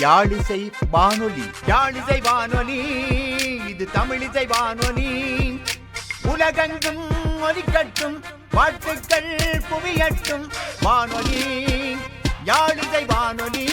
யாழிசை வானொலி. யாழிசை வானொலி, இது தமிழிசை வானொலி. உலகெங்கும் ஒலிக்கட்டும், வாழ்த்துக்கள் குவியட்டும். வானொலி, யாழிசை வானொலி.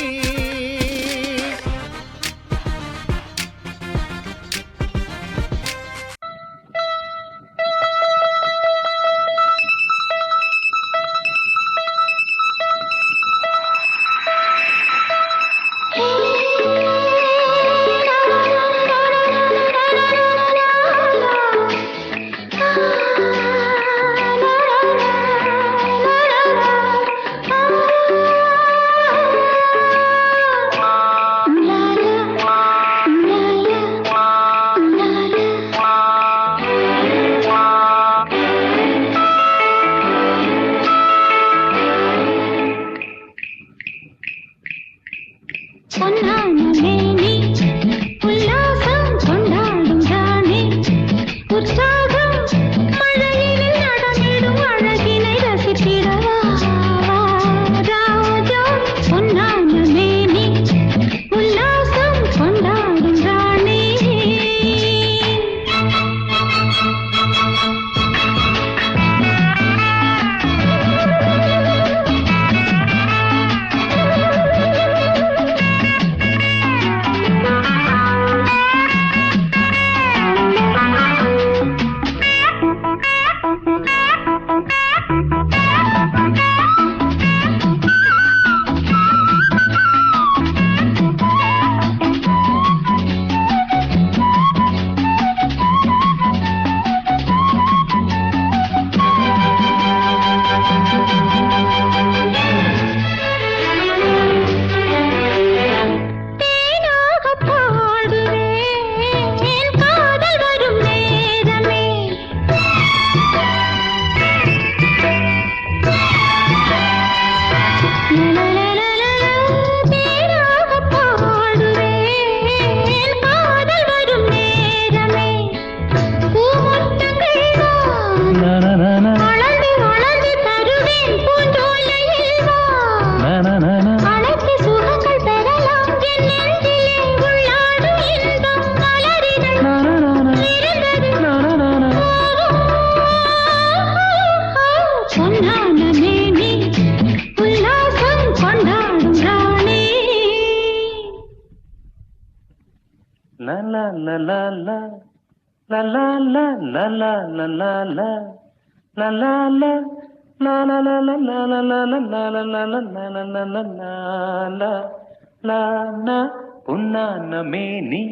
பொன்னான மேனி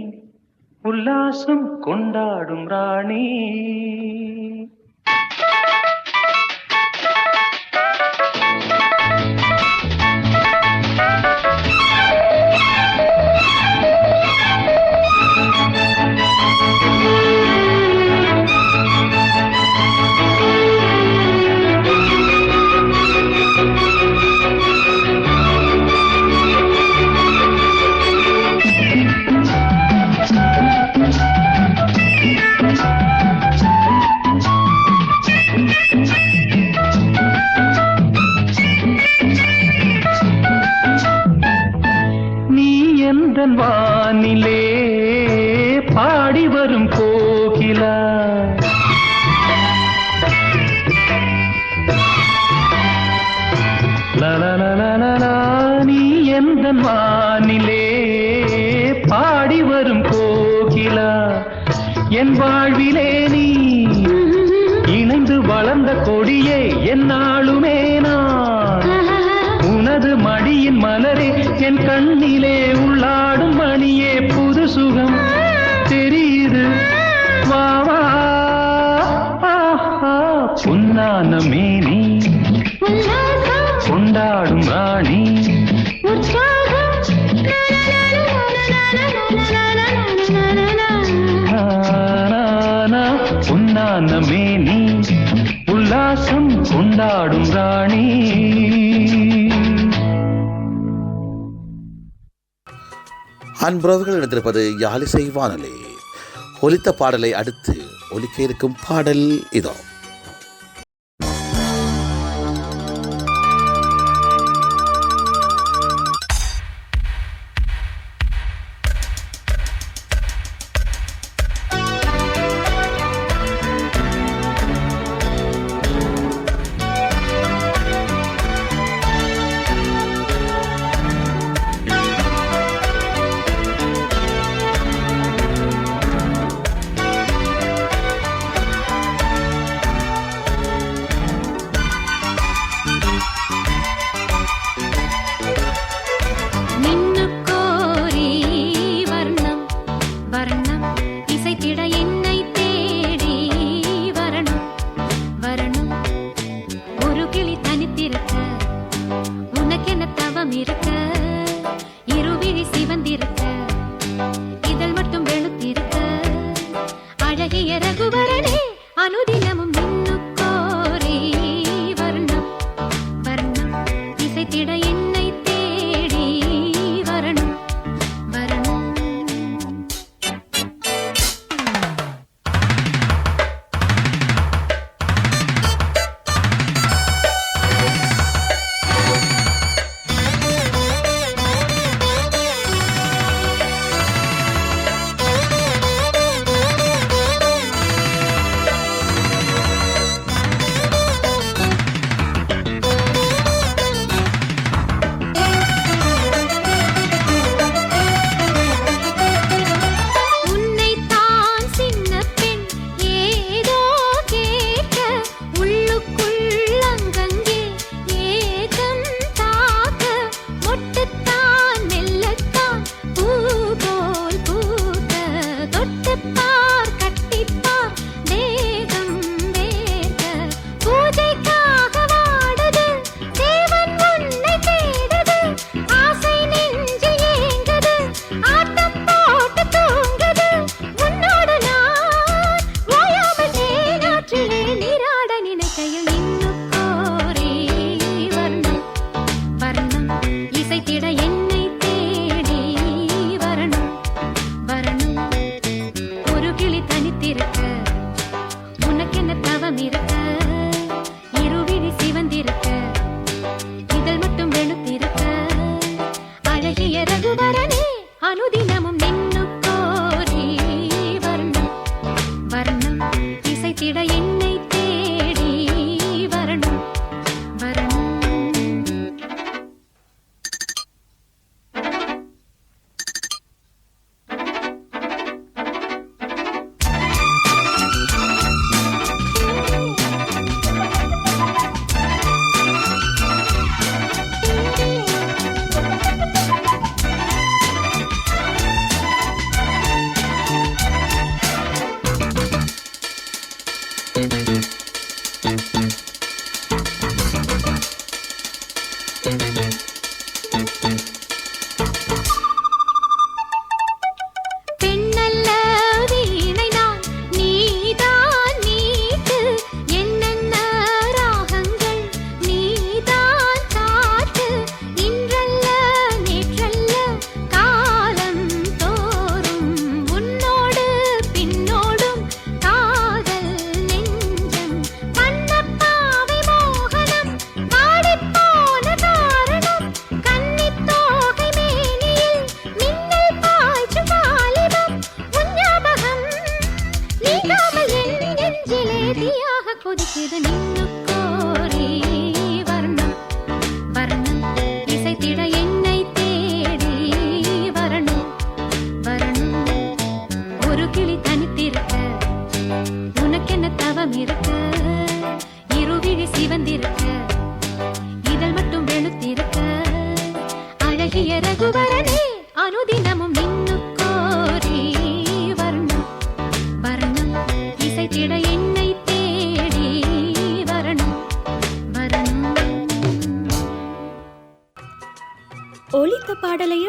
உல்லாசம் கொண்டாடும் ராணி. வானிலே பாடி வரும் கோகிலா, லலலலலலா, நீ எந்த வானிலே பாடி வரும் கோகிலா, என் வாழ்விலே நீ இணைந்து வளர்ந்த கொடியே, என்னாலுமே நான் உனது மடியின் மலரே, என் கண்ணிலே உள்ளாடும் மணியே, புது சுகம் தெரியுது வா வா. பொன்னான மேனி கொண்டாடும் ராணி, பொன்னான மேனி உல்லாசம் கொண்டாடும் ராணி. அன்புறவர்கள் இணைந்திருப்பது யாழிசை வானொலி. ஒலித்த பாடலை அடுத்து ஒலிக்க இருக்கும் பாடல் இதோ.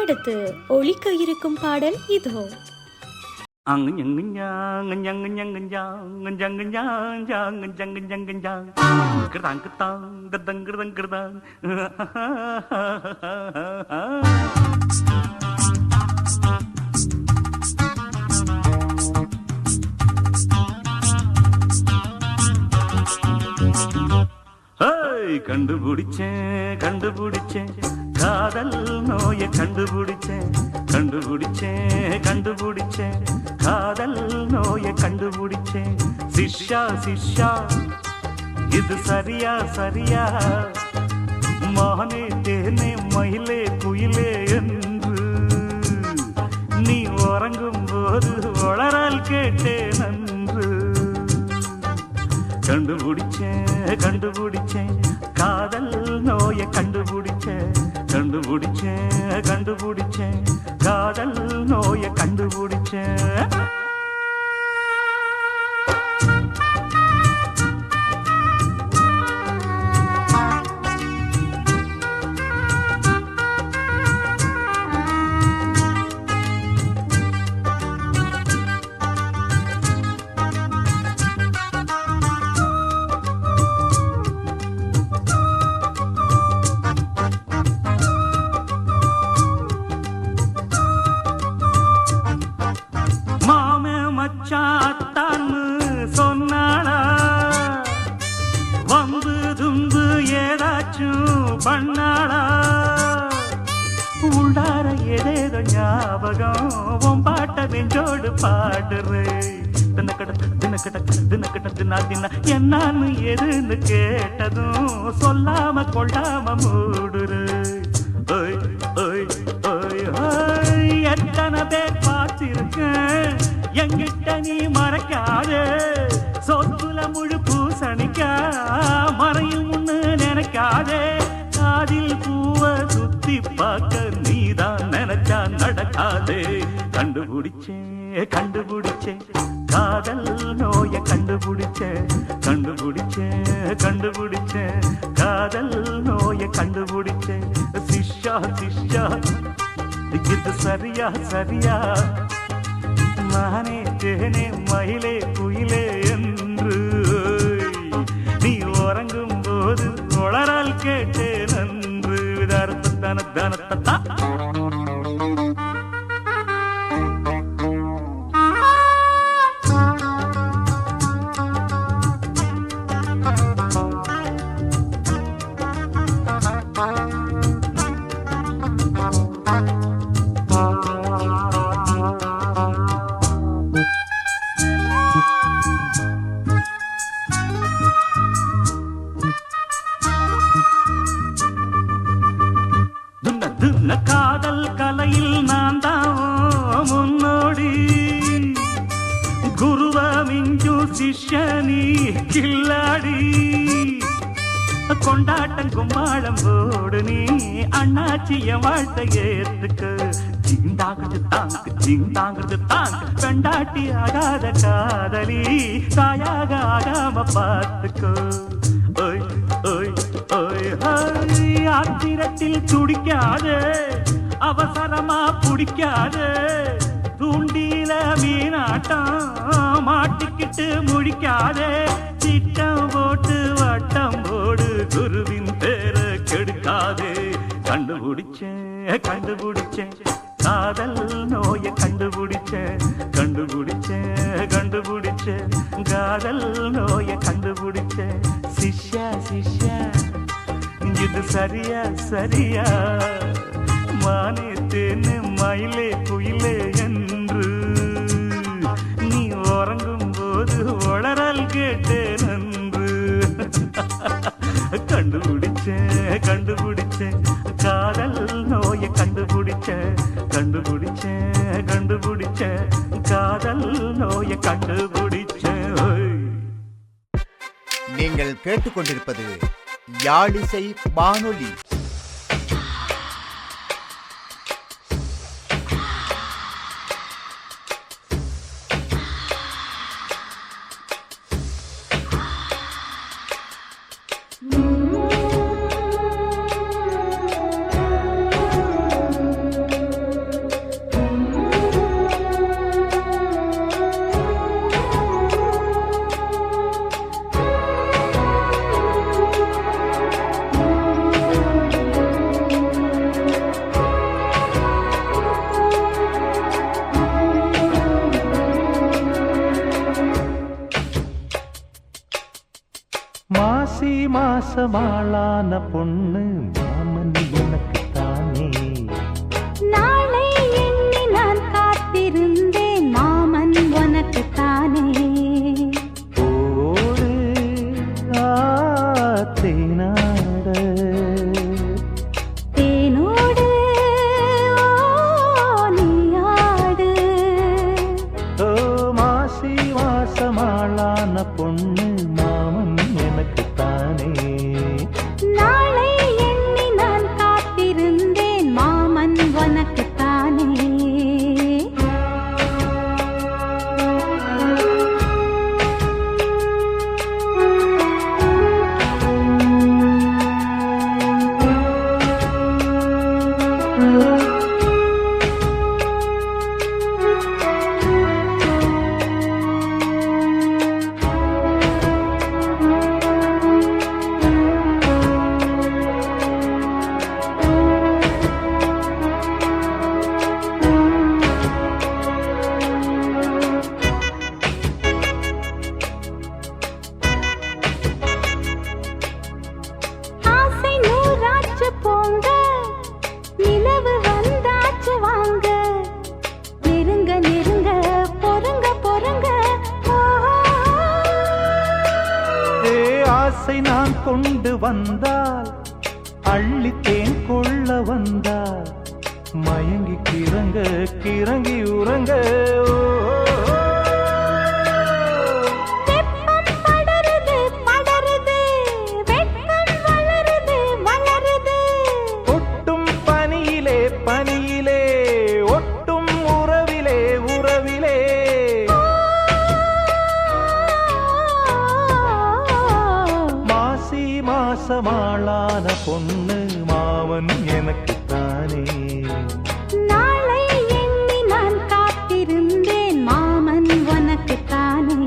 அடுத்து ஒலிக்க இருக்கும் பாடல் இதோ. கண்டுபிடிச்சேன் கண்டுபிடிச்சேன் காதல் நோயை கண்டுபிடிச்சேன் கண்டுபிடிச்சேன் கண்டுபிடிச்சேன் காதல் நோயை கண்டுபிடிச்சேன். சிஷ்யா சிஷ்யா இது சரியா சரியா, மானே தேனே மயிலே குயிலே என்று நீ உறங்கும் போது வளரால் கேட்டேன் நன்று. கண்டுபிடிச்சேன் கண்டுபிடிச்சேன் காதல் நோயை கண்டுபிடிச்சேன் கண்டுபிடிச்சேன் கண்டுபிடிச்சேன் காதல் நோயை கண்டுபிடிச்சேன். மச்சாத்தான்னு சொன்னாளா, வந்து தும்பு ஏதாச்சும் பண்ணாளா, உள்ளார ஏதேதோ ஞாபகம் உன் பாட்ட நெஞ்சோடு பாடுறே. என்னான்னு எதுன்னு கேட்டதும் சொல்லாம கொள்ளாம மூடுரு. எத்தனை பேர் பார்த்திருக்கேன் எங்கிட்ட நீ மறைக்காதே, சொத்துல முழு பூசணிக்கா மறையும் முன்னு நினைக்காதே. காதில் பூவ சுத்தி பார்க்க நீதான் நினைச்சா நடக்காதே. கண்டுபிடிச்சேன் கண்டுபிடிச்சேன் காதல் நோயை கண்டுபிடிச்சேன் கண்டுபிடிச்சேன் கண்டுபிடிச்சேன் காதல் நோயை கண்டுபிடிச்சேன். சிஷ்யா சிஷ்யா இது சரியா சரியா, மானே தேனே மயிலே குயிலே என்று நீ உறங்கும் போது உளரால் கேட்டே நன்று. தன தனத்தா காதல் கலையில் நான் தான் முன்னோடி, குருவ மிஞ்சு சிஷ்யனி கில்லாடி. கொண்டாட்டம் கும்மாளம் போடு நீ அண்ணாச்சிய வாழ்த்தை ஏத்துக்கு. ஜிந்தாங்கிறது தாங்கு ஜிந்தாங்கிறது தாங்கு, பெண்டாட்டி ஆகாத காதலி தாயாக ஆகாம பார்த்துக்கோ. ஓய் ஓய் ஓய் ஆத்திரத்தில் துடிக்காதே, அவசரமா பிடிக்காதே. தூண்டில மீனாட்டம் மாட்டிக்கிட்டு முழிக்காதே. திட்டம் போட்டு வட்டம் போடு குருவின் பேர கெடுக்காதே. கண்டுபிடிச்சேன் கண்டுபிடிச்சேன் காதல் நோயை கண்டுபிடிச்சேன் கண்டுபிடிச்சேன் கண்டுபிடிச்சேன் காதல் நோயை கண்டுபிடிச்சேன். சிஷ்யா சிஷ்யா இது சரியா சரியா, மானே தேனே மயிலே குயிலே என்று நீ உறங்கும் போது உளறல் கேட்டே நன்று. கண்டுபிடிச்சேன் கண்டுபிடிச்சேன் காதல் நோயை கண்டுபிடிச்சேன் கண்டுபிடிச்சேன் கண்டுபிடிச்சேன் காதல் நோயை கண்டுபிடிச்சேன். நீங்கள் கேட்டுக்கொண்டிருப்பது யாழிசை வானொலி. மாசமாளான பொண்ணு மாமன் எனக்கு தானே. நாளை எண்ணி நான் காத்திருந்தேன் மாமன் உனக்கு தானே. ஓடு தேனாட தேனோடு நீயாடு. ஓ மாசி மாசமாளான பொண்ணு மாமன் எனக்கு தானே. நாளை எண்ணி நான் காத்திருந்தேன் மாமன் உனக்கு தானே. ஆசை நூறாச்சு போங்க, நிலவு வந்தாச்சு வாங்க. நெருங்க நெருங்க பொறுங்க பொறுங்க. ஏ ஆசை நான் கொண்டு வந்தால் அள்ளித்தேன் கொள்ள வந்தால் மயங்கி கிறங்க கிறங்கி உறங்க. வெப்பம் படருது படருது, வெட்கம் வளருது வளருது. ஒட்டும் பனியிலே பனியிலே ஒட்டும் உறவிலே உறவிலே. மாசி மாசமாளான பொண்ணு மாமன் எனக்கு தானே. நாளை எண்ணி நான் காத்திருந்தேன் மாமன் உனக்கு தானே.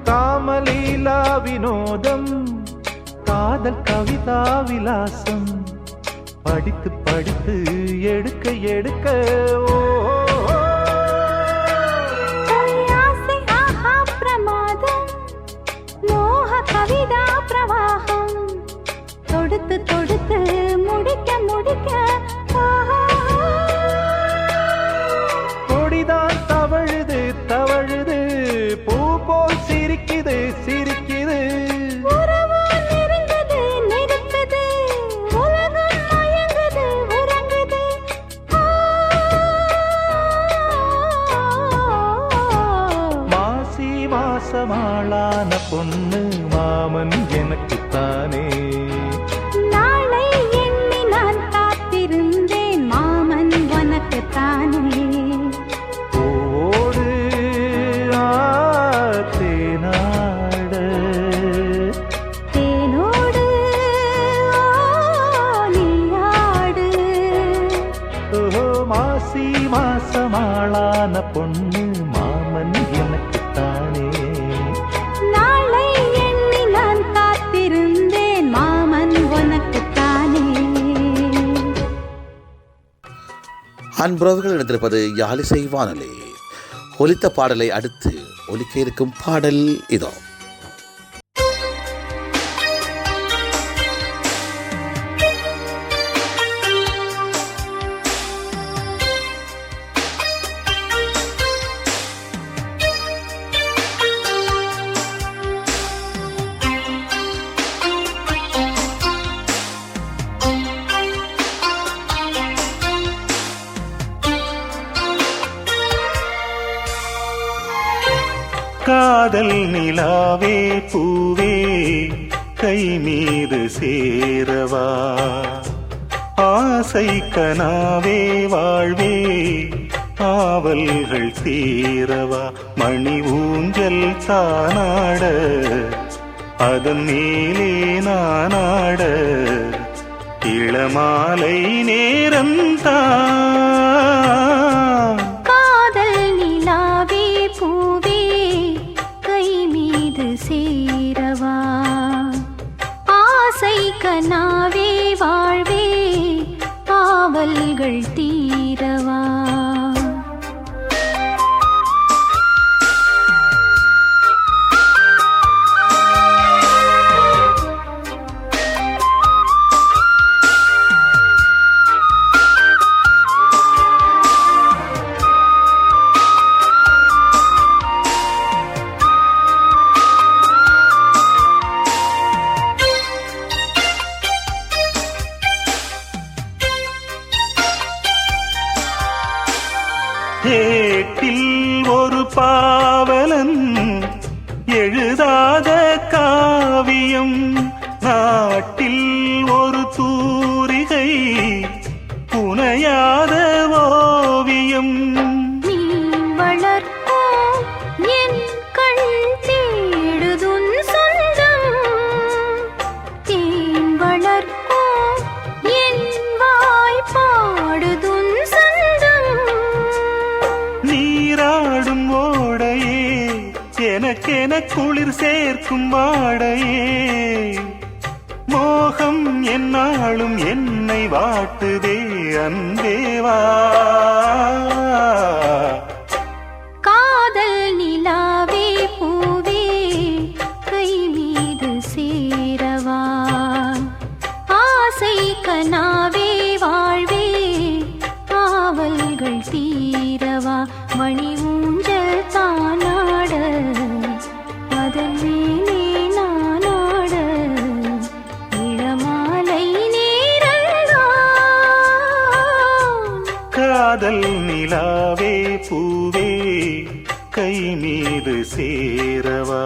காமலீலா வினோதம் காதல் கவிதா விலாசம் படித்து படித்து எடுக்க எடுக்க. ஓ ஆசை ஆஹா பிரமாதம், மோக கவிதா பிரவாகம். தொடுத்து தொடுத்து முடிக்க முடிக்க. கொடிதான் தவழுது தவழுது பூ போல் சிரிக்குது சிரிக்குது. உறவோ நெருங்குது நெருக்குது, உலகம் மயங்குது உறங்குது. மாசி மாசமாளான பொண்ணு மாமன் எனக்கு தானே. நாளை எண்ணி நான் காத்திருந்தேன் மாமன் உனக்கு தானே. ஓடு தேனாட தேனோடு நீயாடு. ஓ மாசி மாசமாளான பொண்ணு மாமன் எனக்கு தானே. நாளை எண்ணி நான் காத்திருந்தேன் மாமன் உனக்கு தானே. அன்புறவர்கள் எடுத்திருப்பது யாழிசை வானொலி. ஒலித்த பாடலை அடுத்து ஒலிக்க இருக்கும் பாடல் இதோ. காதல் நிலாவே பூவே கை மீது சேரவா ஆசை கனாவே வாழ்வே ஆவல்கள் தீரவா மணி ஊஞ்சல் தானாட அதன் மேலே நானாட இளமாலை நேரம் தான் காதல் நிலாவே பூவே கை மீது சேரவா ஆசை கனாவே வாழ்வே ஆவல்கள் தீரவா ஏட்டில் ஒரு பாவலன் எழுதாத காவியம் நாட்டில் ஒரு தூரிகை புனையாத ஓவியம் நீ வளர்ப்போ என் கண் தேடுதுன் சொந்தம் தேன் வளர்ப்போ என் வாய் பாடுதுன் சொந்தம் நீராடும் ஓடையே எனக்கென குளிர் சேர்க்கும் வாடையே மோகம் என்னாலும் என்னை வாட்டுதே அன்பேவா காதல் நிலாவே பூவே கை மீது சேரவா ஆசை கனாவே வாழ்வே ஆவல்கள் தீரவா மணி ஊஞ்சல் தானாட அதன் மேலே நானாட இளமாலை நேரந்தான் காதல் நிலாவே பூவே கை மீது சேரவா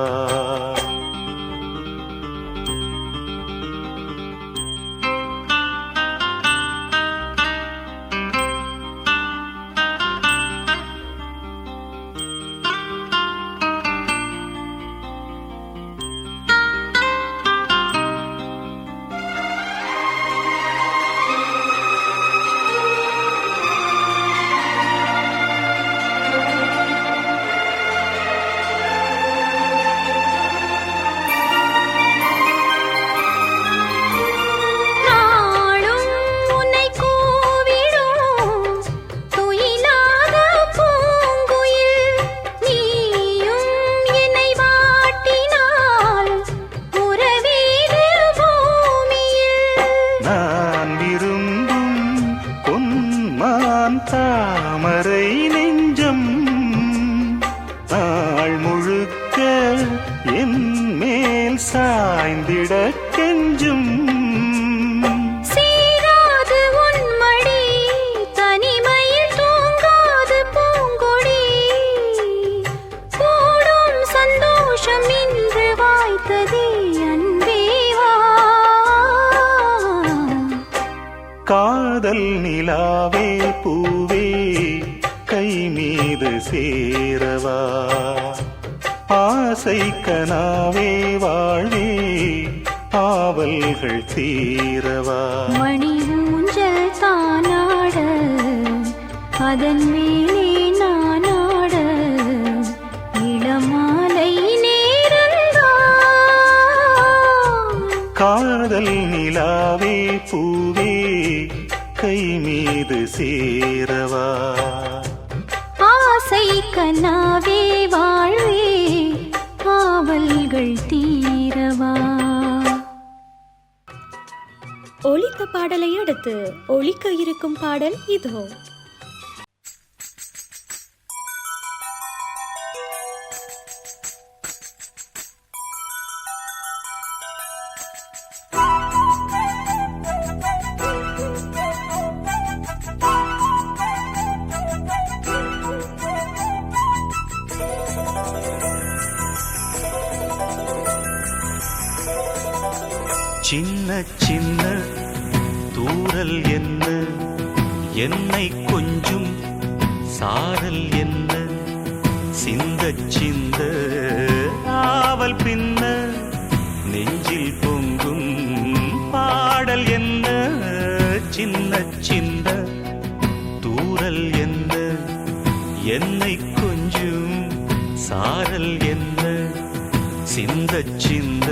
நாளும் உன்னை கூவிடும் துயிலாத பூங்குயில் நீயும் என்னை வாட்டினால் உறவீது பூமியில் நான் விரும்பும் பொன்மான் தாமரை நெஞ்சம் நாள் முழுக்க என் மேல் சாய்ந்திட கெஞ்சும் சீராது உன் மடி தனிமையில் தூங்காது பூங்கொடி கூடும் சந்தோஷம் இன்று வாய்த்ததே அன்பேவா காதல் நிலாவே பூவே கை மீது சேரவா ஆசை கனாவே வாழ்வே ஆவல்கள் தீரவா மணி ஊஞ்சல் தானாட அதன் மேலே நானாட இளமாலை நேரந்தான் காதல் நிலாவே பூவே கை மீது சேரவா ஆசை கனாவே வாழ்வே ஆவல்கள் தீரவா ஒலித்த பாடலை அடுத்து ஒலிக்க இருக்கும் பாடல் இதோ. சின்ன சின்ன தூரல் என்ன என்னை கொஞ்சும் சாரல் என்ன சிந்த சிந்த ஆவல் பின்ன நெஞ்சில் பொங்கும் பாடல் என்ன சின்ன சின்ன தூரல் என்ன என்னை கொஞ்சும் சாரல் என்ன சிந்த சிந்த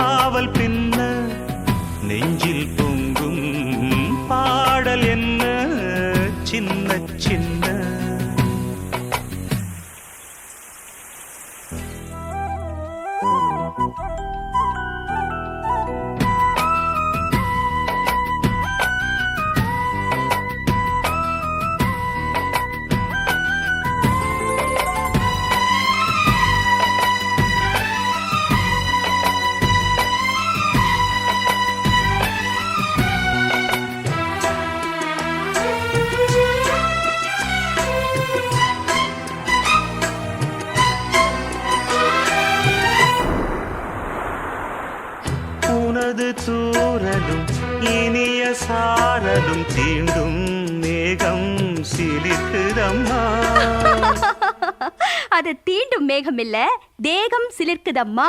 ஆவல் பின்ன நெஞ்சில் பொங்கும் பாடல் என்ன சின்ன சின்ன. உனது தூரலும் இனிய சாரலும் தீண்டும் மேகம் சிலிர்க்குதம்மா. அது தீண்டும் மேகம் இல்ல, தேகம் சிலிர்க்குதம்மா.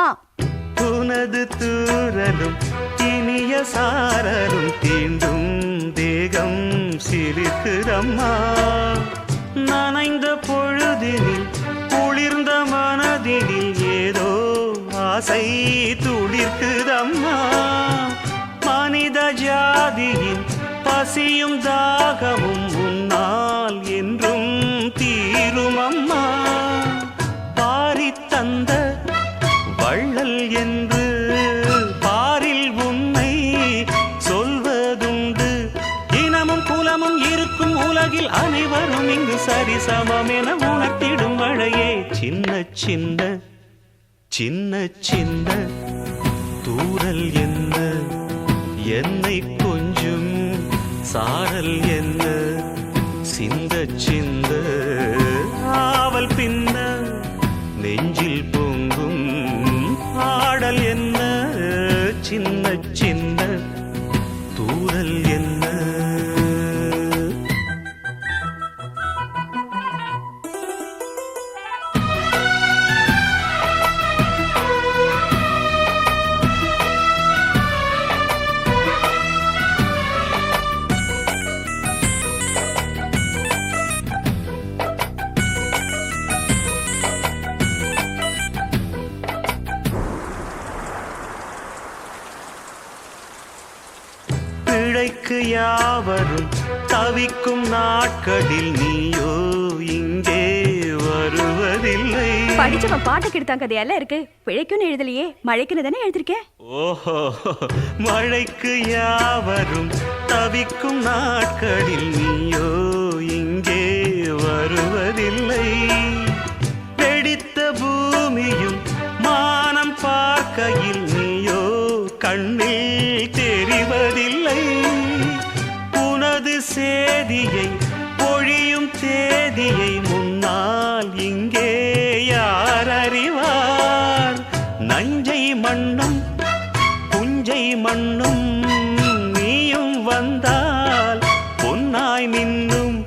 உனது தூரலும் இனிய சாரலும் தீண்டும் தேகம் சிலிர்க்குதம்மா. நனைந்த பொழுதினில் குளிர்ந்த மனதினில் ஏதோ ஆசை துளிர்க்குதம்மா. மனித ஜாதியின் பசியும் தாகமும் உன்னால் என்றும் தீருமம்மா. பாரி தந்த வள்ளல் என்று பாரில் உன்னை சொல்வதுண்டு. இனமும் குலமும் இருக்கும் உலகில் அனைவரும் இங்கு சரிசமம் என உணர்த்திடும் மழையே சின்ன சின்ன சின்ன சின்ன தூரல் என்ன என்னை கொஞ்சும் சாரல் என்ன சிந்த சிந்த ஆவல் பின்ன நெஞ்சில் பொங்கும் பாடல் என்ன சின்ன சின்ன தூரல் என்ன. பிழைக்கு யாவரும் தவிக்கும் நாட்களில் நீயோ இங்கே வருவதில்லை. படிச்சவன் பாட்டு கெடுத்தான் கதையெல்லாம் இருக்கு. பிழைக்குன்னு எழுதலையே, மழைக்குன்னு தானே எழுதிருக்கேன். ஓஹோ, மழைக்கு யாவரும் தவிக்கும் நாட்களில் நீயோ இங்கே வருவதில்லை. வெடித்த பூமியும் மானம் பார்க்கையில் நீயோ கண்ணில் தெரிவதில்லை. உனது சேதியை பொழியும் தேதியை முன்னால் இங்கே யார் அறிவார். நஞ்சை மண்ணும் புஞ்சை மண்ணும் நீயும் வந்தால் பொன்னாய் மின்னும்.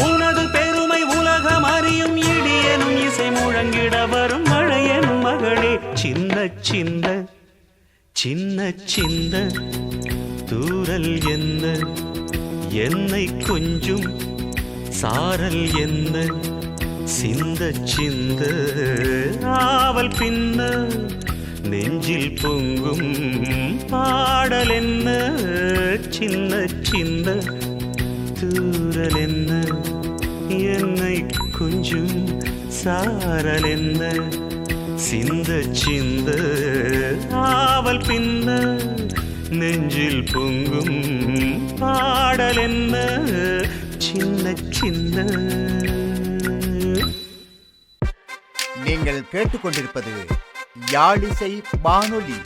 உனது பெருமை உலகம் அறியும். இடியனும் இசை முழங்கிட வரும் மழையனும் மகளே சின்ன சின்ன சின்ன சின்ன தூரல் என்ன என்னை கொஞ்சும் சாரல் என்ன சிந்த சிந்த ஆவல் பின்ன நெஞ்சில் பொங்கும் பாடல் என்ன சின்ன சின்ன தூரல் என்ன என்னை கொஞ்சும் சாரல் என்ன சிந்த சிந்த ஆவல் பின்ன நெஞ்சில் பொங்கும் பாடல் என்ன சின்ன சின்ன. நீங்கள் கேட்டுக்கொண்டிருப்பது யாழிசை வானொலி.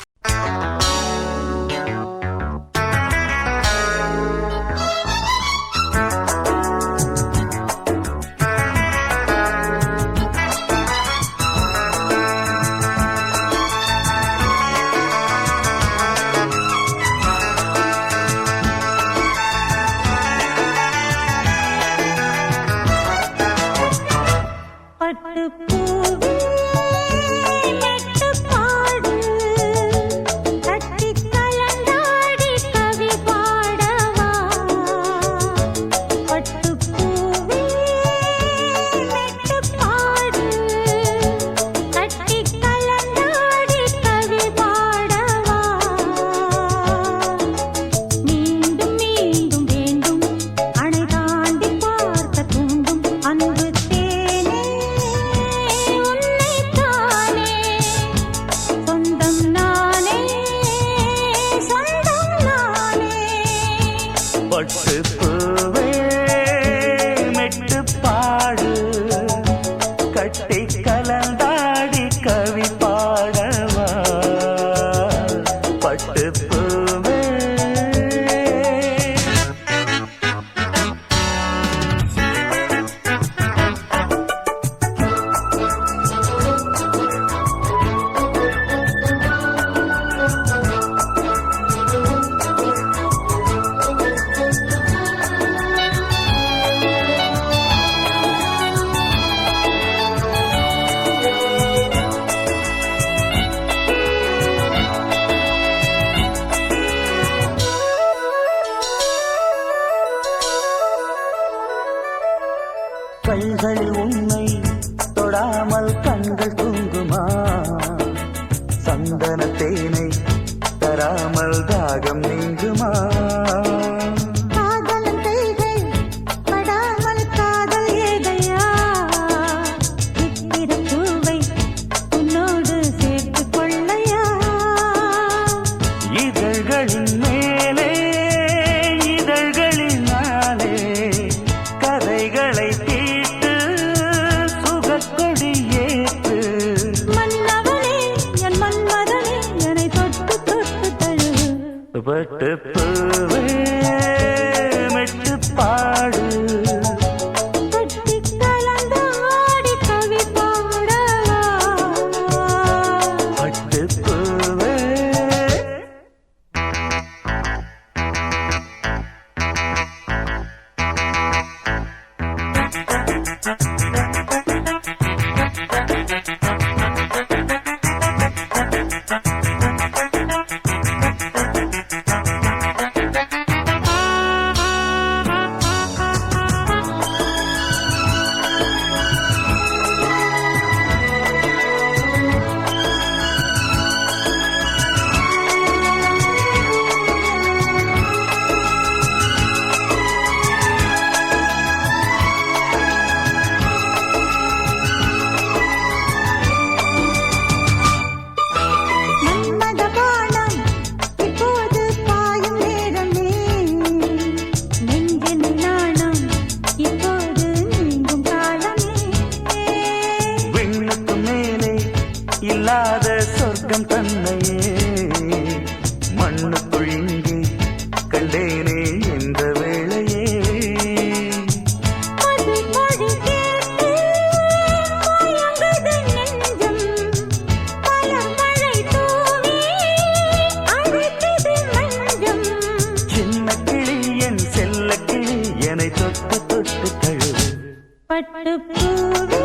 பூவே கைகளில் உன்னை தொடாமல் கண்கள் தூங்குமா சந்தன தேனை தராமல் தாகம் நீங்குமா காதலன் கைகை படாமல் காதல் ஏதையா சித்திர பூவை உன்னோடு சேர்த்துக் கொள்ளையா இதழ்களின் மேலே இதழ்களினாலே கதைகளை தீட்டு சுகக்கொடி ஏற்று மன்னவனே என் மன்மதனே என்னை தொட்டு தொட்டு தழுவு பட்டு பூவே மெட்டு பாடு கட்டி கலந்தாடி கவி பாடவா பட்டு பூவே மன்மத பானம் இப்போது பாயும் நேரமே நெஞ்சின் நாணம் இப்போது நீங்கும் காலமே விண்ணுக்கு மேலே இல்லாத சொர்க்கம் தன்னையே மண்ணுக்குள் இங்கே கண்டேனே என்ற வேளையே அது மொழி கேட்டு மயங்குது நெஞ்சம் பலம் மழை தூவி அழைத்தது மஞ்சம் சின்ன கிளி என் செல்ல கிளி என்னை தொட்டு தொட்டு தழுவு பட்டு பூவே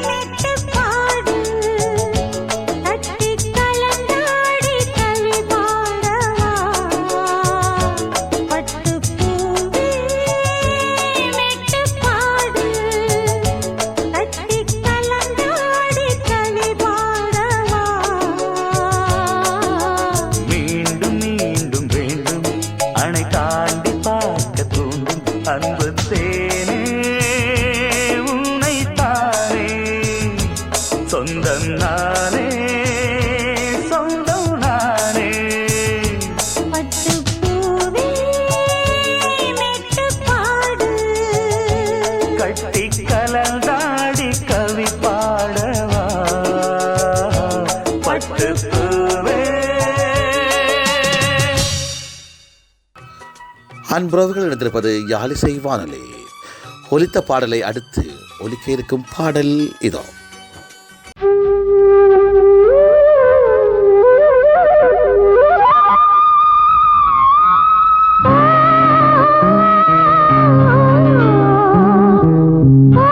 மெட்டு பாடு கட்டி கலந்தாடி கவி பாடவா பட்டு பூவே மெட்டு பாடு கட்டி கலந்தாடி கவி பாடவா மீண்டும் மீண்டும் வேண்டும் அணை தாண்டி பார்க்க தூண்டும் அன்பு தேனே உன்னை தானே சொந்தம் நானே சொந்தம் நானே பட்டு பூவே மெட்டு பாடு கட்டி கலந்தாடி கவி பாடவா பட்டு பூவே அன்புறவுகள் எடுத்திருப்பது யாழிசை வானொலி. ஒலித்த பாடலை அடுத்து ஒலிக்க இருக்கும் பாடல் இதோ. ஆ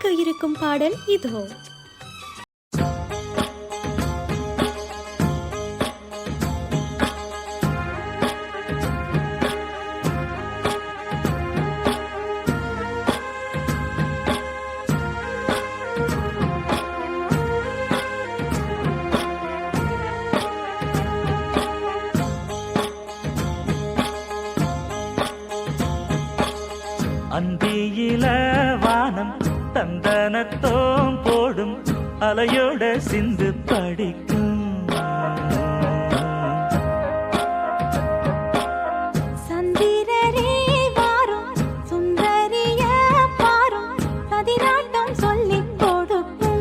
ஒலிக்க இருக்கும் பாடல் இதோ. அந்தியில வானம் தந்தனத்தோம் போடும் அலையோட சிந்து படிக்கும். சந்திரரே வாரும் சுந்தரிய பாரும் சதிராட்டம் சொல்லிக் கொடுக்கும்.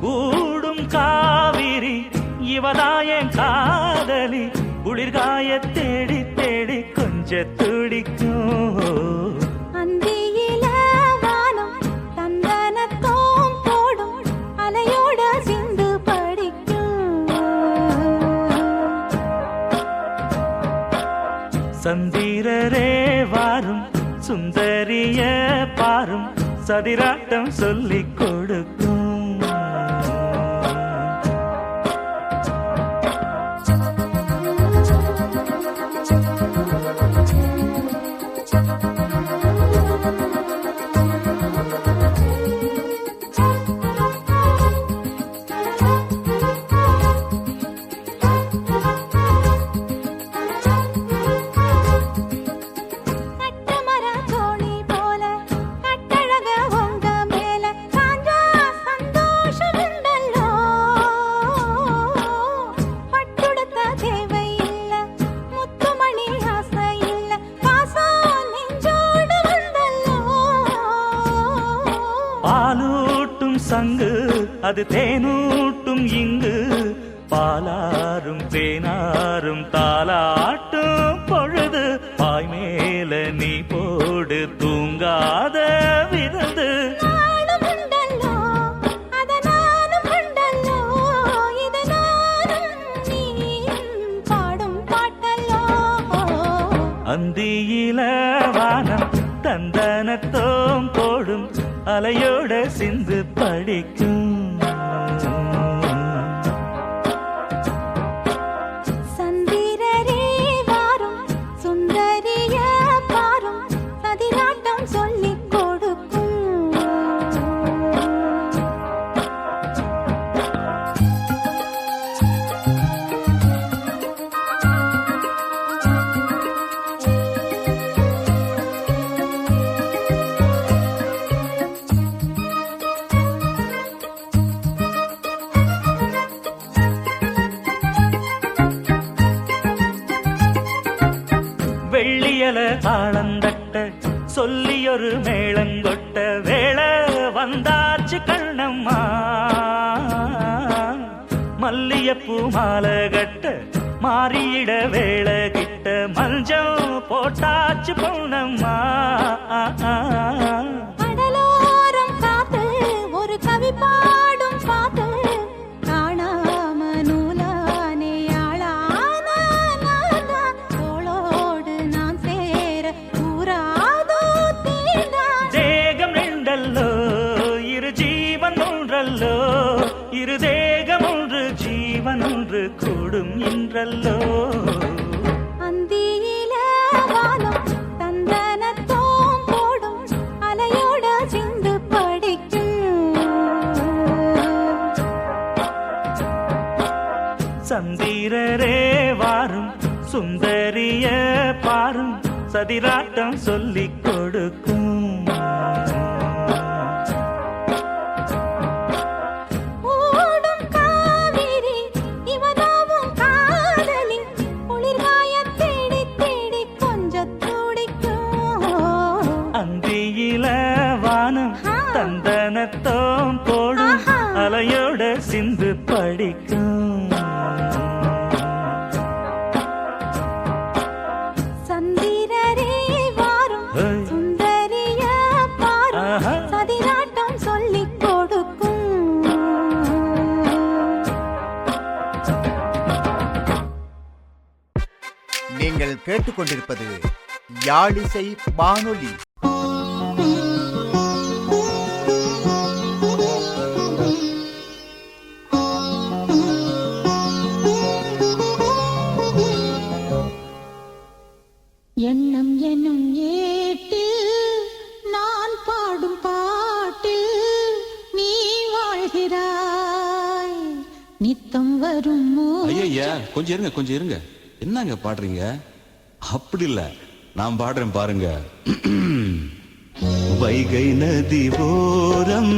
கூடும் காவிரி இவதாயன் காதலி குளிர்காய தேடி தேடி கொஞ்ச துடிக்கும். அந்தியில வானம் தந்தனத்தோம் போடும் அலையோட சிந்து படிக்கும். சந்திரரே வாரும் சுந்தரிய பாரும் சதிராட்டம் சொல்லிக் கொடுக்கும். கட்டமர தோணி போல கட்டழக உங்க மேல காஞ்சா சந்தோஷம் உண்டல்லோ. பட்டுடுத்த தேவை இல்ல முத்துமணி ஆசை இல்ல பாசம் நெஞ்சோடு வந்தல்லோ. பாலூட்டும் சங்கு அது தேனூட்டும் இங்கு பாலாரும் தேனாரும் தாலாட்டும் பொழுது பாய் மேல நீ போடு தூங்காத விருந்து. நானும் உண்டல்லோ அத நானும் உண்டல்லோ இது நானும் நீயும் பாடும் பாட்டல்லோ. அந்தியில வானம் தந்தனத்தோம் போடும் அலையோட சிந்து படிக்கும். சந்திரரே வாரும் சுந்தரிய பாரும் சதிராட்டம் சொல்லிக் கொடுக்கும். வெள்ளியல தாளந்தட்ட சொல்லியொரு மேளங்கொட்ட வேளை வந்தாச்சு கண்ணம்மா. மல்லியப்பூ மாலை கட்ட மாறியிட வேளை கிட்ட மஞ்சள் போட்டாச்சு பொண்ணம்மா. கடலோரம் காத்து ஒரு கவி பாடும் பாத்து காணாம நூலானே ஆளான தோளோடு நான் சேர கூறாதோ தீண்டா. தேகம் ரெண்டல்லோ இரு ஜீவன் ஒன்றல்லோ இரு தேகம் ஒன்று ஜீவன் ஒன்று கூடும் என்றல்லோ. அந்தியில வானம் தந்தனத்தோம் போடும் அலையோட சிந்து படிக்கும். சந்திரரே வாரும் சுந்தரிய பாரும் சதிராட்டம் சொல்லிக் கொடுக்கும். ஓடும் காவிரி இவதாவும் காதலி குளிர்காய தேடி தேடி கொஞ்ச துடிக்கும். அந்தியில வானம் தந்தனத்தோம் போடும் அலையோட சிந்து படிக்கும். சந்திரரே வாரும் ஏய். சுந்தரிய பாரும் ஆஹா. சதிராட்டம் சொல்லிக் கொடுக்கும். நீங்கள் கேட்டுக்கொண்டிருப்பது யாழிசை வானொலி. எண்ணம் என்னும் ஏட்டில் நான் பாடும் பாட்டில் நீ வாழ்கிறாய் நித்தம் வரும் ஐயா கொஞ்சம் இருங்க என்னங்க பாடுறீங்க? அப்படி இல்ல, நான் பாடுறேன் பாருங்க. வைகை நதி ஓரம்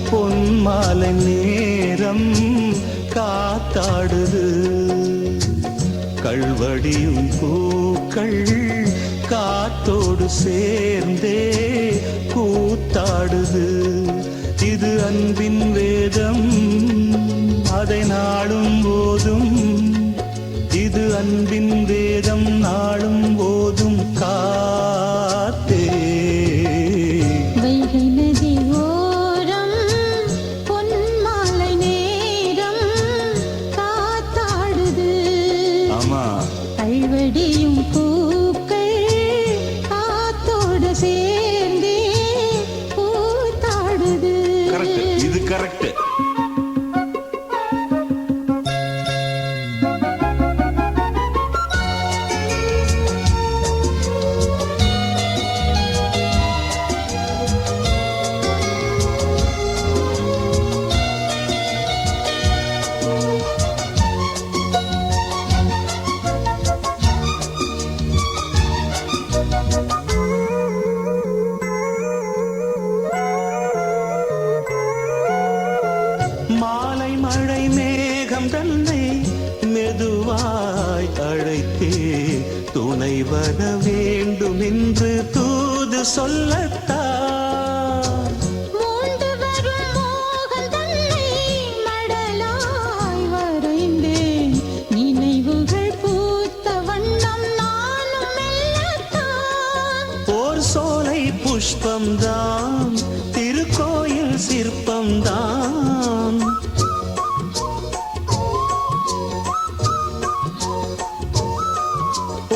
பொன்மாலை நேரம் காத்தாடுது, கள்வடியும் பூக்கள் காத்தோடு சேர்ந்தே கூத்தாடுது. இது அன்பின் வேதம், அதை நாளும் போதும். இது அன்பின் வேதம், நாளும் போதும் காத்தே. வைகை நதி ஓரம் பொன்மாலை நேரம் காத்தாடுது. ஆமா, கள்வடியும் பூக்கள் காத்தோடு சேர்ந்தே கூத்தாடுது. கரெக்ட், இது கரெக்ட். மாலை மழை மேகம் தன்னை மெதுவாய் அழைத்தே துணை வர வேண்டும் என்று தூது சொல்லத்தான். மூண்டு வரும் மோகம் தன்னை மடலாய் வரைந்தேன். நினைவுகள் பூத்த வண்ணம் நானும் மெல்லத்தான். ஓர் சோலை புஷ்பம்தான், திருக்கோயில் சிற்பம்தான்.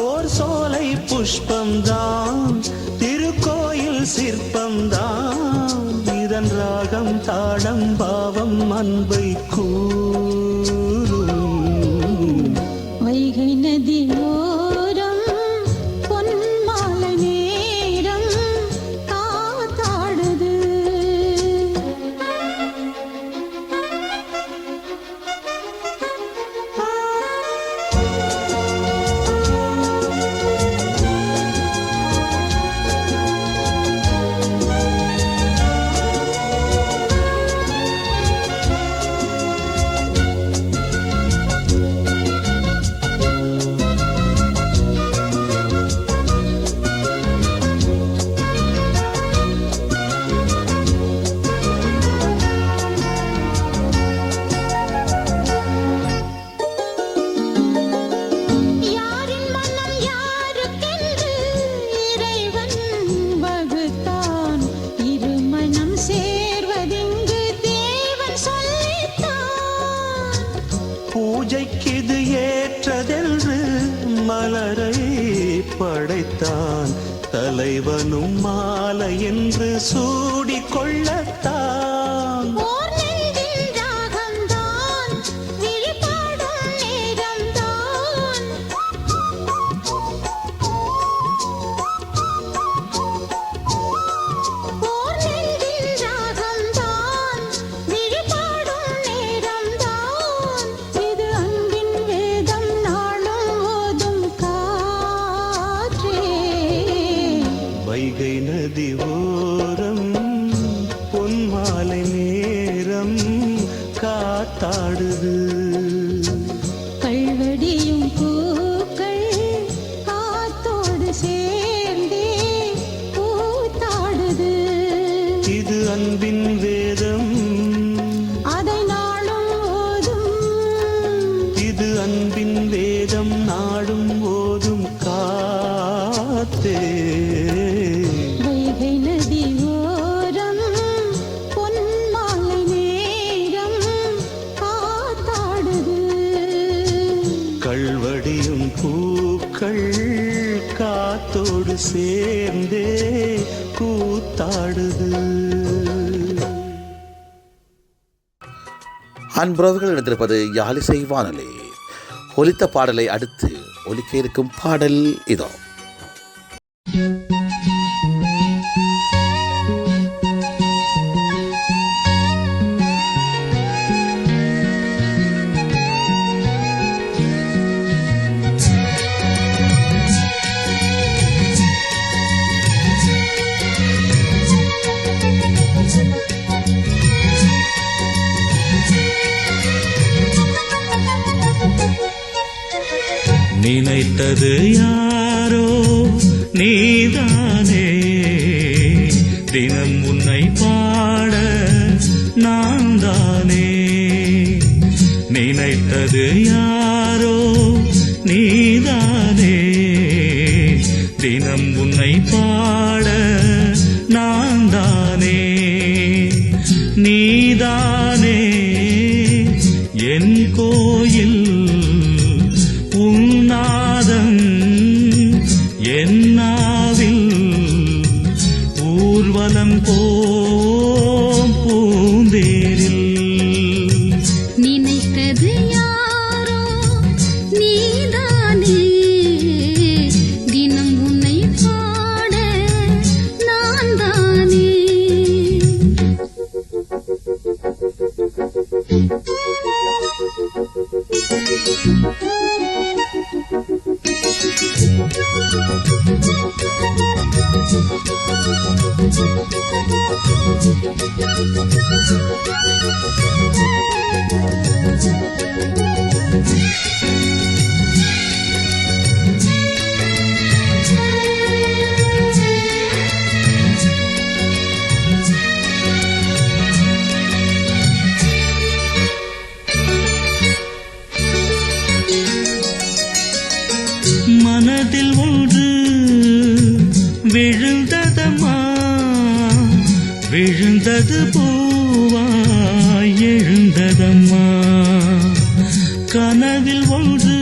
ஓர் சோலை புஷ்பம்தான், திருக்கோயில் சிற்பம்தான். இதன் ராகம் தாளம் பாவம் அன்பை கூறும். வைகை நதி ஓரம் பொன்மாலை நேரம் காத்தாடுது. யாரின் மனம் யாருக்கென்று இறைவன் வகுத்தான். இரு மனம் சேர்வதிங்கு தேவன் சொல்லித்தான். பூஜைக்கிது ஏற்றதென்று மலரை படைத்தான். தலைவனும் மாலை என்று சூடிக்கொள்ளத்தான். ஓர் நெஞ்சின் ராகம்தான், விழிபாடும் நேரம்தான். ஓர் நெஞ்சின் ராகம்தான், விழிபாடும் நேரம்தான். இது அன்பின் வேதம், நாளும் ஓதும் காற்றே. வைகை நதி ஓரம் பொன்மாலை நேரம் காத்தாடுது. கள்வடியும் பூக்கள் காத்தோடு சேர்ந்தே கூத்தாடுது. இது அன்பின் வேதம், அதை நாளும் ஓதும். இது அன்பின் வேதம், நாடும் ஓதும் காத்தே. வைகை நதி ஓரம் பொன்மாலை நேரம் காத்தாடுது. கள்வடியும் பூக்கள் காத்தோடு சேர்ந்தே கூத்தாடுது. அன்புறவுகள் இணைந்திருப்பது யாழிசை வானொலி. ஒலித்த பாடலை அடுத்து ஒலிக்க இருக்கும் பாடல் இதோ. நினைத்தது யாரோ நீதானே, தினம் உன்னை பாட நான் தானே. நினைத்தது யாரோ நீதானே, தினம் உன்னை பாட நான் தானே. நீதானே என் கோயில் உன்னாதம் என்னாவில் ஊர்வலம் போம் பூந்தேரில். நினைத்தது யாரோ நீதானே, தினம் உன்னை பாட நான் தானே. மனதில் ஒன்று விழுந்ததம்மா, விழுந்தது பூவாய் எழுந்ததம்மா. கனவில் ஒன்று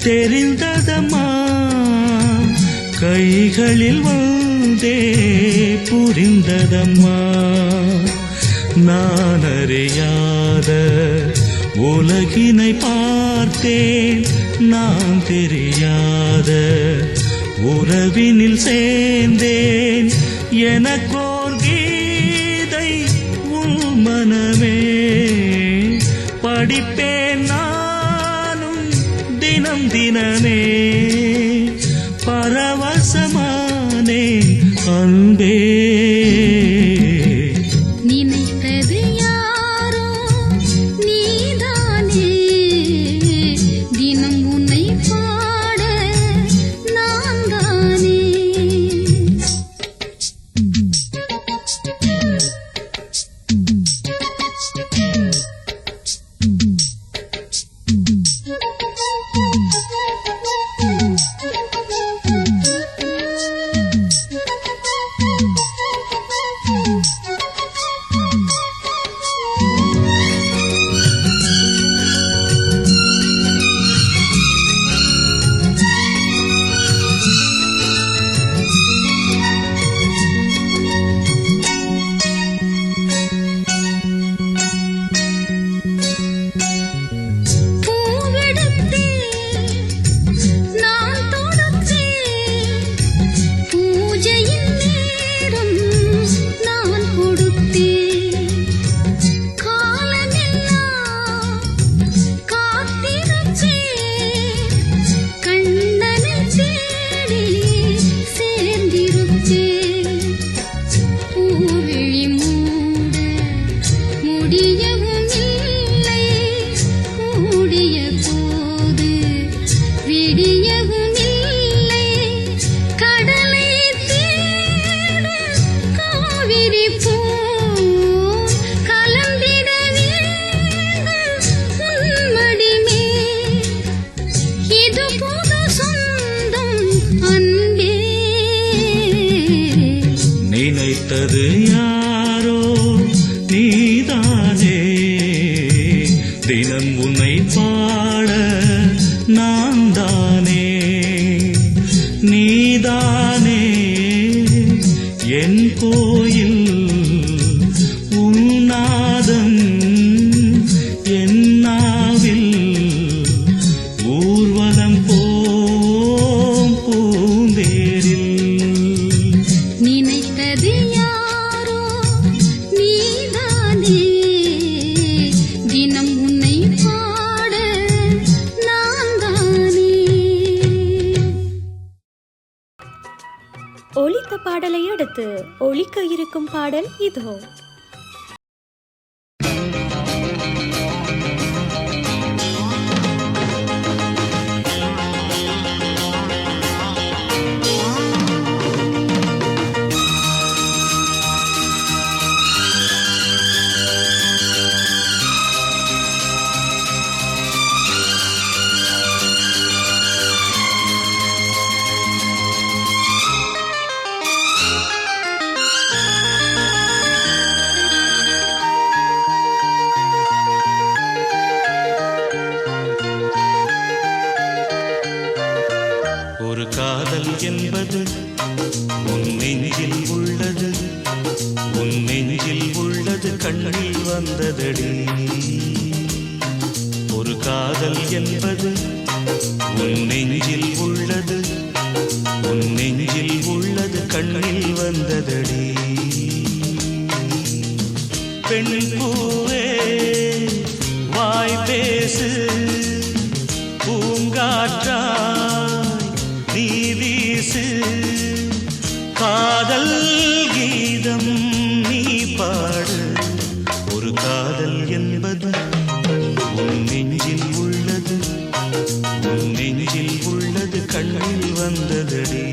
தெரிந்ததம்மா, கைகளில் வந்தே புரிந்ததம்மா. நான் அறியாத உலகினை பார்த்தேன், நான் தெரியாத உறவினில் சேர்ந்தேன். எனக்கோர் கீதை உன் மனமே, படிப்பேன் நானும் தினம் தினமே. பரவசமானேன் அன்பே. நினைத்தது யாரோ நீதானே, தினம் உன்னை பாட நான் தானே. நினைத்தது யாரோ நீதானே, தினம் உன்னை பாட நான் தானே. நீதான் உன்னாதம் என்னாவில் ஊர்வலம் போம் பூந்தேரில் நினைத்தது யாரோ நீதானே தினம் உன்னை பாட நான் தானே. ஒலித்த பாடலை அடுத்து ஒலிக்க இருக்கும் பாடல் இதோ. ஒரு காதல் என்பது உன் நெஞ்சில் உள்ளது, உன் நெஞ்சில் உள்ளது கண்ணில் வந்ததடி. ஒரு காதல் என்பது உன் நெஞ்சில் உள்ளது, உன் நெஞ்சில் உள்ளது கண்ணில் வந்ததடி. பெண் பூவே வாய் பேசு, பூங்காற்றாய் நீ வீசு, காதல் கீதம் நீ பாடு. ஒரு காதல் என்பது உன் நெஞ்சில் உள்ளது, உன் நெஞ்சில் உள்ளது கண்ணில் வந்ததடி.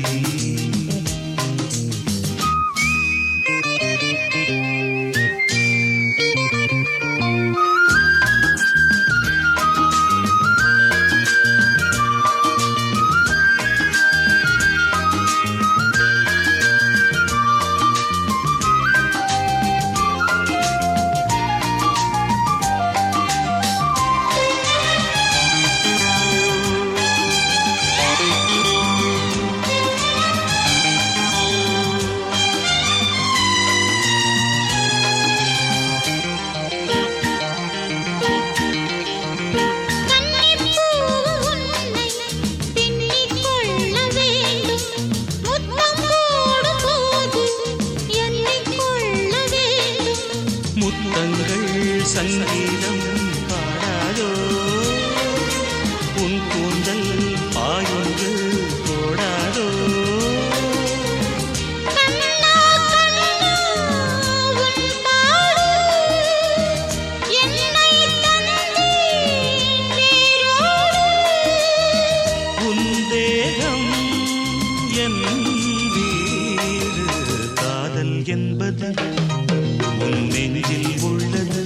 முத்தங்கள் சங்கீதம் பாடாதோ, உன் கூந்தல் பாயுங்கள் போடாதோ. உன் தேகம் என் வீடு. காதல் என்பது உன் நெஞ்சில் உள்ளது,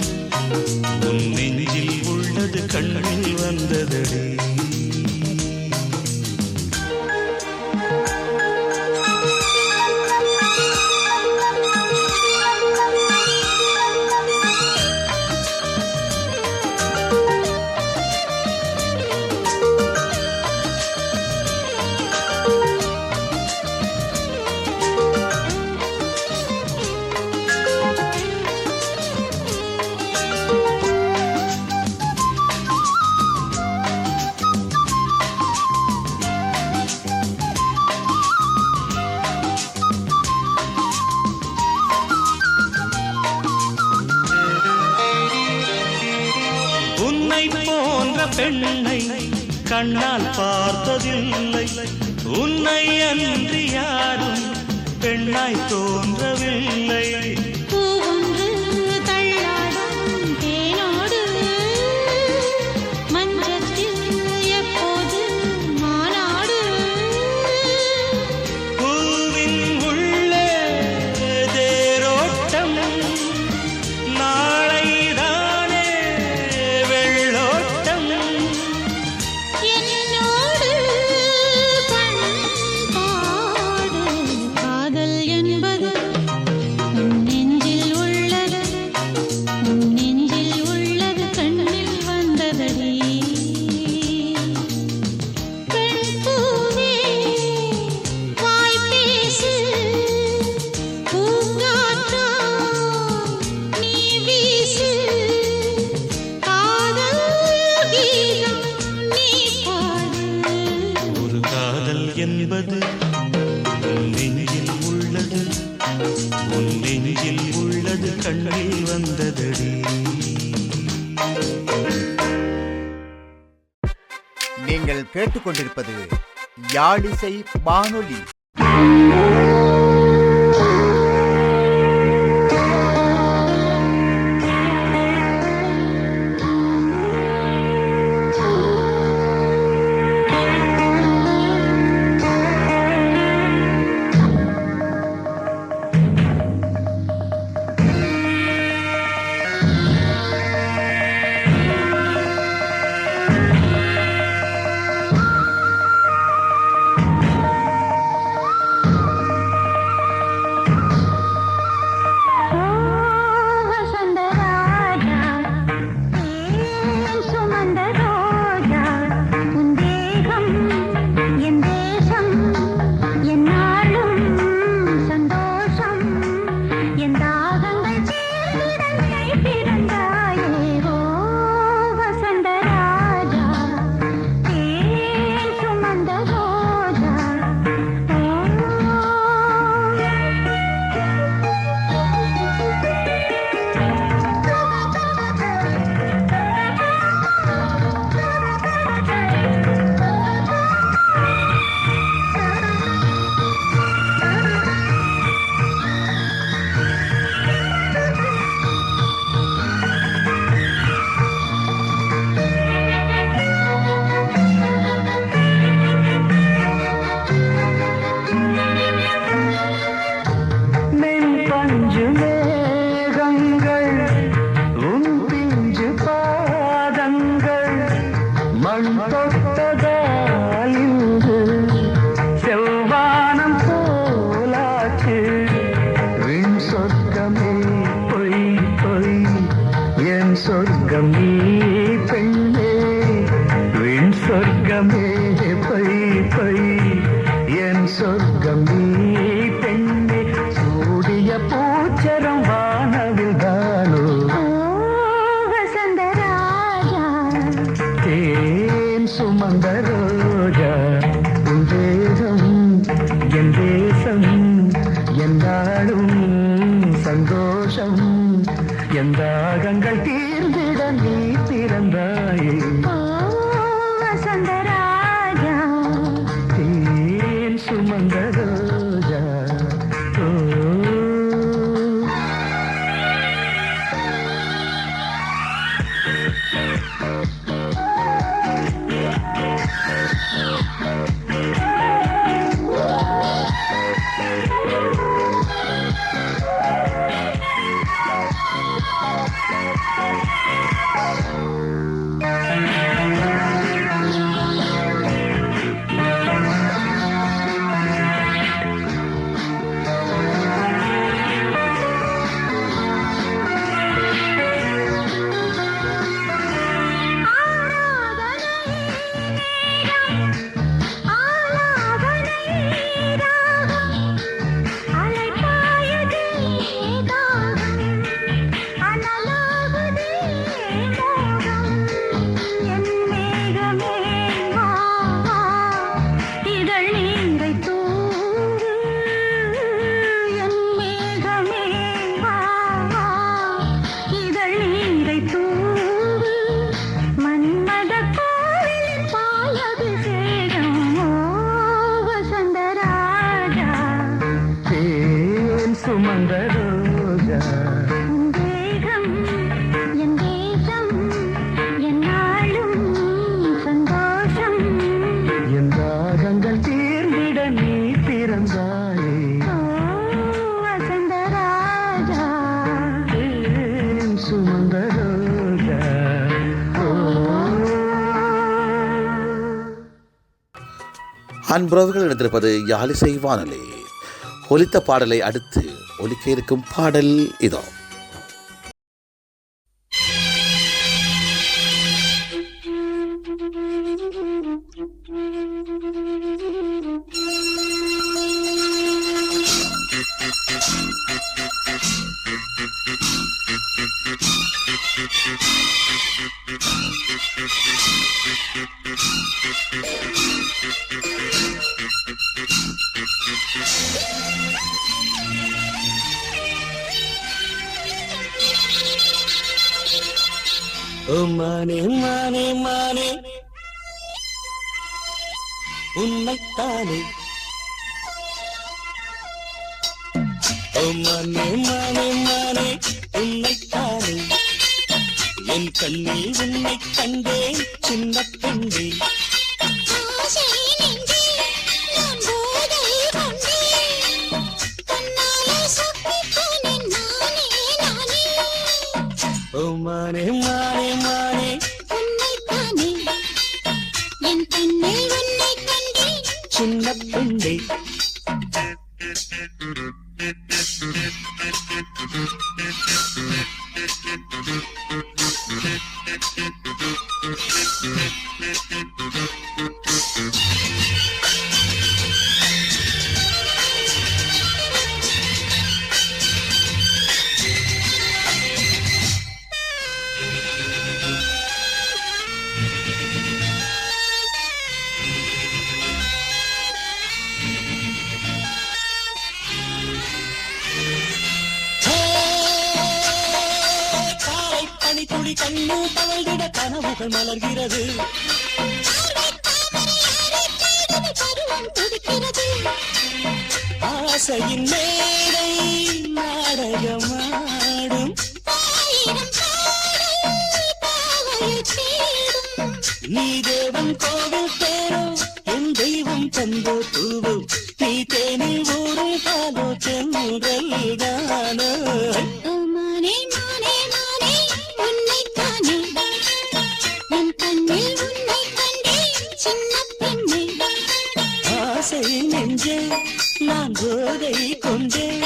உன் நெஞ்சில் உள்ளது கண்ணில் வந்ததடி. உன்னை போன்ற பெண்ணை கண்ணால் பார்த்ததில்லை, உன்னை அன்றி யாரும் பெண்ணாய் தோன்றவில்லை. பூவொன்று தள்ளாடும் தேனோடு மஞ்சத்தில் எப்போது மாநாடு. பூவின் உள்ளே தேரோட்டம் நாளைதானே வெள்ளோட்டம். என்னோடு பண்பாடு காதல் என்பது உன் கண்ணில் வந்ததடி. நீங்கள் கேட்டுக்கொண்டிருப்பது யாழிசை வானொலி. அன்புறவுகள் இணைந்திருப்பது யாழிசை வானொலி. ஒலித்த பாடலை அடுத்து ஒலிக்க இருக்கும் பாடல் இதோ. ஓ மானே மானே மானே உன்னைத்தானே ஓ மானே மானே மானே உன்னைத்தானே என் கண்ணில் உன்னை கண்டேன் சின்ன பெண்ணே ஆசை நெஞ்சே நான் போதை கொண்டேன் கண்ணாலே சொக்கிக்கொண்டேன் நானே நானே ஓ மானே மானே மானே உன்னைத்தானே என் கண்ணில் உன்னை கண்டேன் சின்ன பெண்ணே காலை பனி துளி கண்ணு தவழ்கிட கனவுகள் மலர்கிறது பருவம் துடிக்கிறது ஆசையின் மேடை நாடகமாடும் ஆயிரம் பாவை தேடும் நீ தேவன் கோவில் தேரோ என் தெய்வம் தந்தோ பூவோ நீ தேனில் ஊரும் பாலோ சென்றல் தானோ ஓ மானே மானே மானே உன்னைத்தானே என் கண்ணில் உன்னை கண்டேன் சின்ன பெண்ணே ஆசை நெஞ்சே நான் போதை கொண்டேன்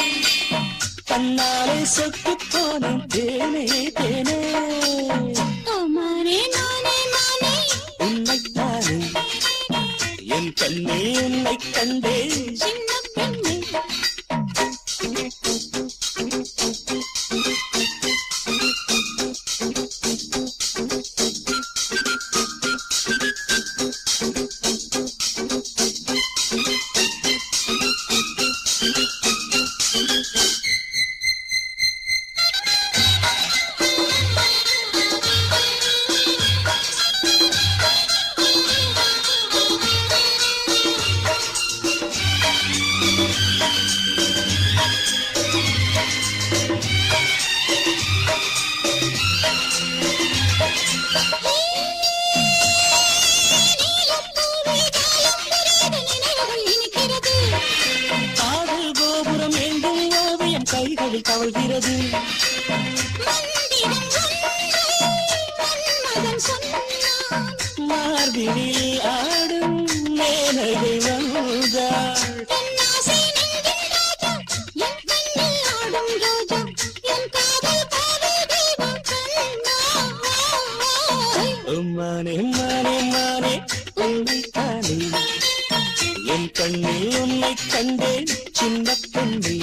தன்னாலே சொத்து போனேன் தேனே தேனே ஓ மானே மானே மானே உன்னைத்தானே என் கண்ணே உன்னை கண்டேன் சின்ன பெண்ணே காதல் கோபுரம் எங்கும் ஓவியம் கைகளில் தவழ்கிறது மார்பினில் ஆடும் மேனகை வந்தாள் மானே மானே மானே உன்னைத்தானே என் கண்ணில் உன்னை கண்டேன் சின்ன பெண்ணே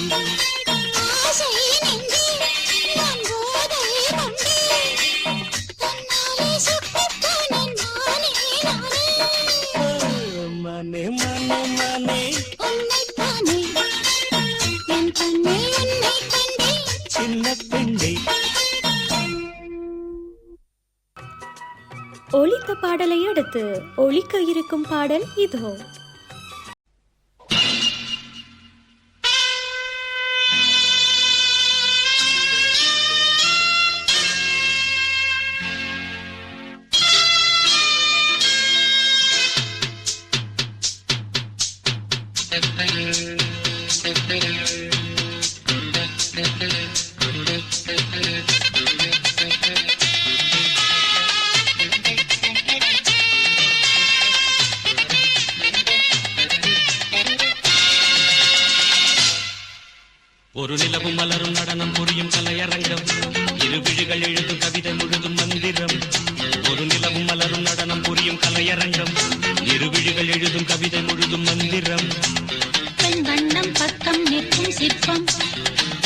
மானே மானே மானே சின்ன பெண்ணே ஒலித்த பாடலை அடுத்து ஒலிக்க இருக்கும் பாடல் இதோ. ஒரு நிலவும் மலரும் நடனம் புரியும் கலையரங்கம் இரு விழிகள் எழுதும் கவிதை முழுதும் மந்திரம் ஒரு நிலவும் மலரும் நடனம் புரியும் கலையரங்கம் இரு விழிகள் எழுதும் கவிதை முழுதும் மந்திரம் கண் வண்ணம் பக்கம் நிற்கும் சிற்பம்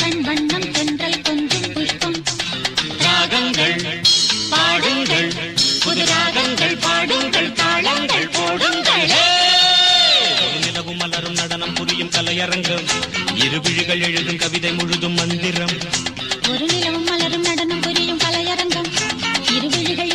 கண் வண்ணம் தென்றல் கொஞ்சம் புஷ்பம் ராகங்கள் பாடுங்கள் புது ராகங்கள் பாடுங்கள் தாளங்கள் போடுங்கள் ஒரு நிலவும் மலரும் நடனம் புரியும் கலையரங்கம் இரு விழிகள் எழுதும் கவிதை முழுதும் மந்திரம் ஒரு நிலவும் மலரும் நடனம் புரியும் கலையரங்கம் இரு விழிகள்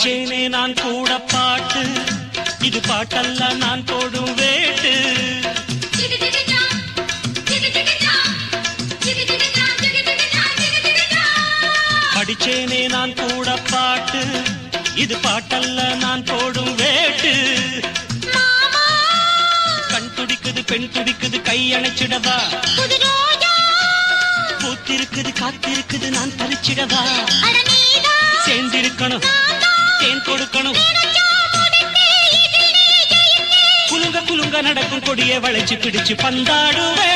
படிச்சேனே நான் கூட பாட்டு இது பாட்டல்ல நான் போடும் வேட்டு படிச்சேனே நான் கூட பாட்டு இது பாட்டல்ல நான் போடும் வேட்டு கண் துடிக்குது பெண் துடிக்குது கை அணைச்சிடவா பூத்திருக்குது காத்திருக்குது நான் பறிச்சிடவா சேர்ந்திருக்கணும் தேன் கொடுக்கணும் குலுங்க குலுங்க நடக்கும் கொடியை வளைச்சு பிடிச்சு பந்தாடுவே